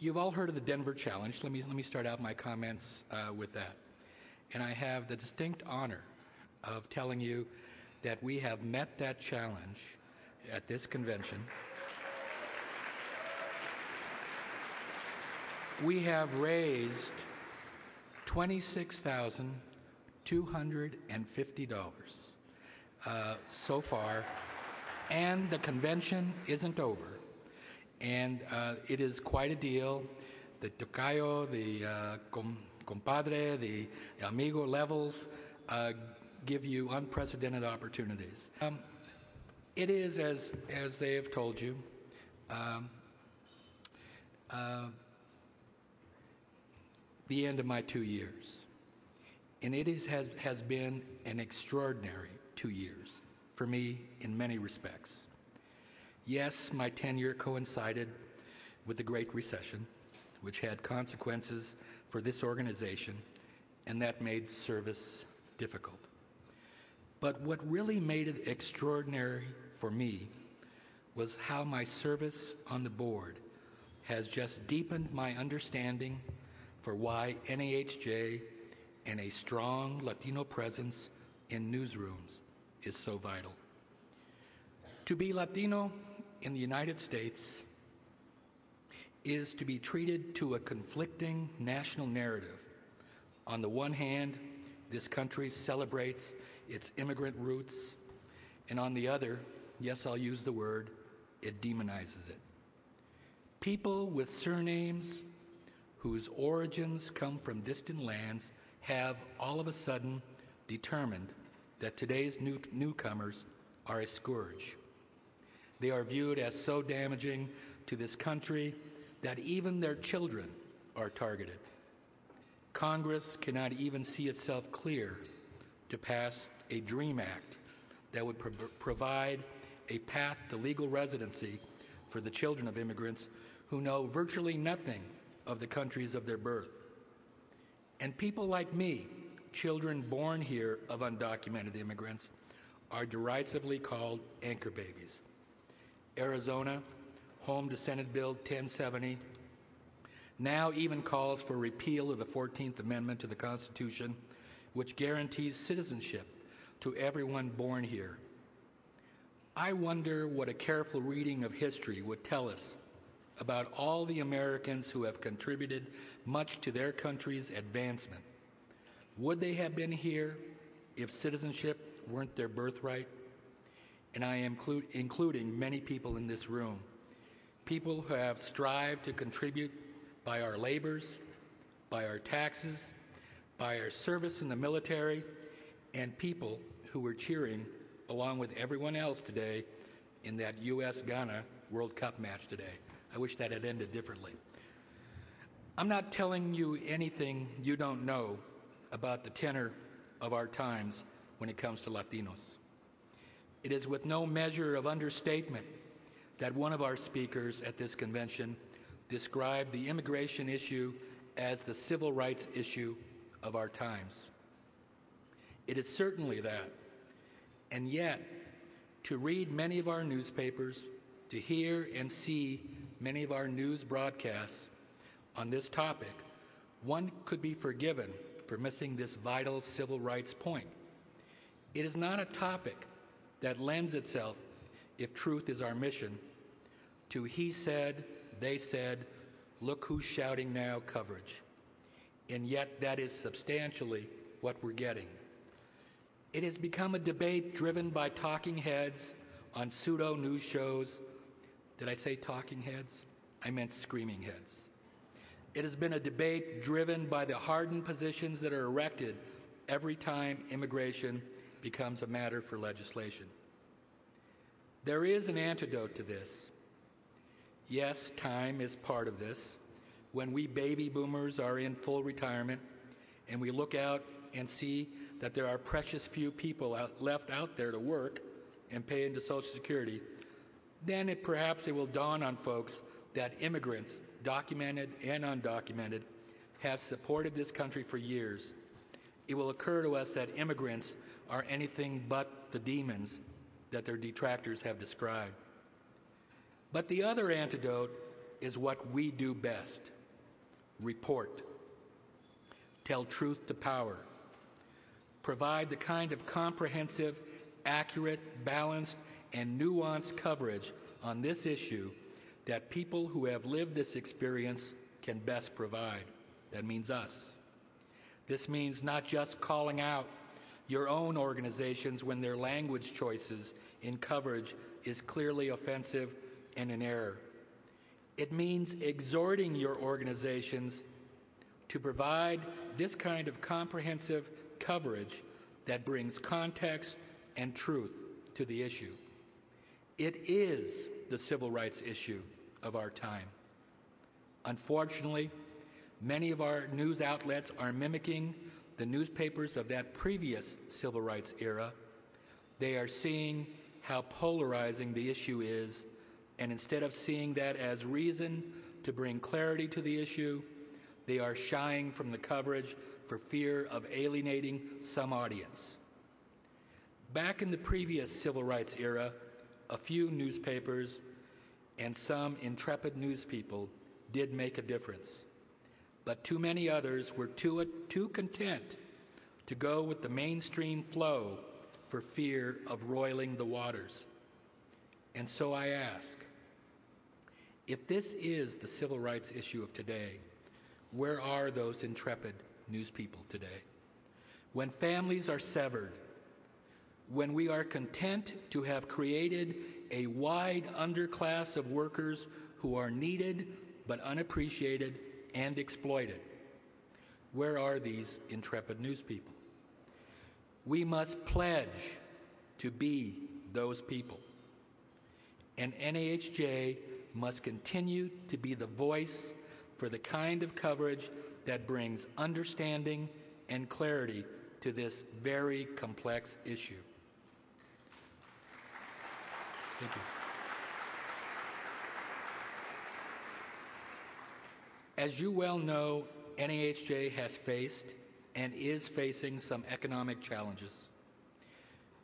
you've all heard of the Denver Challenge. Let me start out my comments with that. And I have the distinct honor of telling you that we have met that challenge at this convention. We have raised $26,250 so far, and the convention isn't over. And it is quite a deal. The tocayo, the compadre, the amigo levels give you unprecedented opportunities. It is, as they have told you, the end of my 2 years. And it has been an extraordinary 2 years for me in many respects. Yes, my tenure coincided with the Great Recession, which had consequences for this organization, and that made service difficult. But what really made it extraordinary for me was how my service on the board has just deepened my understanding for why NAHJ and a strong Latino presence in newsrooms is so vital. To be Latino in the United States is to be treated to a conflicting national narrative. On the one hand, this country celebrates its immigrant roots, and on the other, yes, I'll use the word, it demonizes it. People with surnames whose origins come from distant lands have all of a sudden determined that today's newcomers are a scourge. They are viewed as so damaging to this country that even their children are targeted. Congress cannot even see itself clear to pass a DREAM Act that would provide a path to legal residency for the children of immigrants who know virtually nothing of the countries of their birth. And people like me, children born here of undocumented immigrants, are derisively called anchor babies. Arizona, home to Senate Bill 1070, now even calls for repeal of the 14th Amendment to the Constitution, which guarantees citizenship to everyone born here. I wonder what a careful reading of history would tell us about all the Americans who have contributed much to their country's advancement. Would they have been here if citizenship weren't their birthright? And I am including many people in this room, people who have strived to contribute by our labors, by our taxes, by our service in the military, and people who were cheering along with everyone else today in that U.S.-Ghana World Cup match today. I wish that had ended differently. I'm not telling you anything you don't know about the tenor of our times when it comes to Latinos. It is with no measure of understatement that one of our speakers at this convention described the immigration issue as the civil rights issue of our times. It is certainly that. And yet, to read many of our newspapers, to hear and see many of our news broadcasts on this topic, one could be forgiven for missing this vital civil rights point. It is not a topic that lends itself, if truth is our mission, to he said, they said, look who's shouting now coverage. And yet that is substantially what we're getting. It has become a debate driven by talking heads on pseudo-news shows. Did I say talking heads? I meant screaming heads. It has been a debate driven by the hardened positions that are erected every time immigration becomes a matter for legislation. There is an antidote to this. Yes, time is part of this. When we baby boomers are in full retirement and we look out and see that there are precious few people left out there to work and pay into Social Security, then perhaps it will dawn on folks that immigrants, documented and undocumented, have supported this country for years. It will occur to us that immigrants are anything but the demons that their detractors have described. But the other antidote is what we do best: report, tell truth to power, provide the kind of comprehensive, accurate, balanced, and nuanced coverage on this issue that people who have lived this experience can best provide. That means us. This means not just calling out your own organizations when their language choices in coverage is clearly offensive and in error. It means exhorting your organizations to provide this kind of comprehensive coverage that brings context and truth to the issue. It is the civil rights issue of our time. Unfortunately, many of our news outlets are mimicking the newspapers of that previous civil rights era. They are seeing how polarizing the issue is, and instead of seeing that as reason to bring clarity to the issue, they are shying from the coverage for fear of alienating some audience. Back in the previous civil rights era, a few newspapers and some intrepid news people did make a difference, but too many others were too content to go with the mainstream flow for fear of roiling the waters. And so I ask, if this is the civil rights issue of today, where are those intrepid news people today? When families are severed, when we are content to have created a wide underclass of workers who are needed but unappreciated and exploited, where are these intrepid news people? We must pledge to be those people. And NAHJ must continue to be the voice for the kind of coverage that brings understanding and clarity to this very complex issue. Thank you. As you well know, NAHJ has faced and is facing some economic challenges.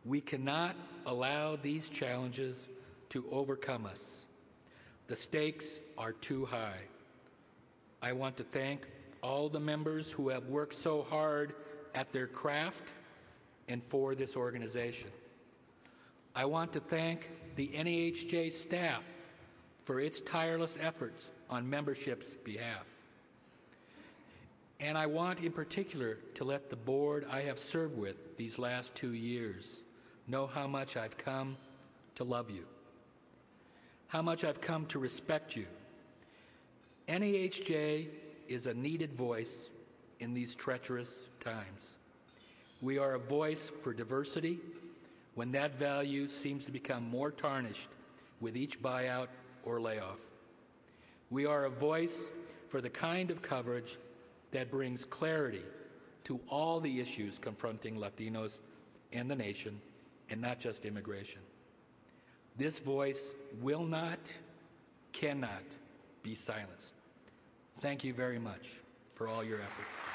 We cannot allow these challenges to overcome us. The stakes are too high. I want to thank all the members who have worked so hard at their craft and for this organization. I want to thank the NAHJ staff for its tireless efforts on membership's behalf. And I want in particular to let the board I have served with these last 2 years know how much I've come to love you, how much I've come to respect you. NAHJ is a needed voice in these treacherous times. We are a voice for diversity when that value seems to become more tarnished with each buyout or layoff. We are a voice for the kind of coverage that brings clarity to all the issues confronting Latinos and the nation, and not just immigration. This voice will not, cannot be silenced. Thank you very much for all your efforts.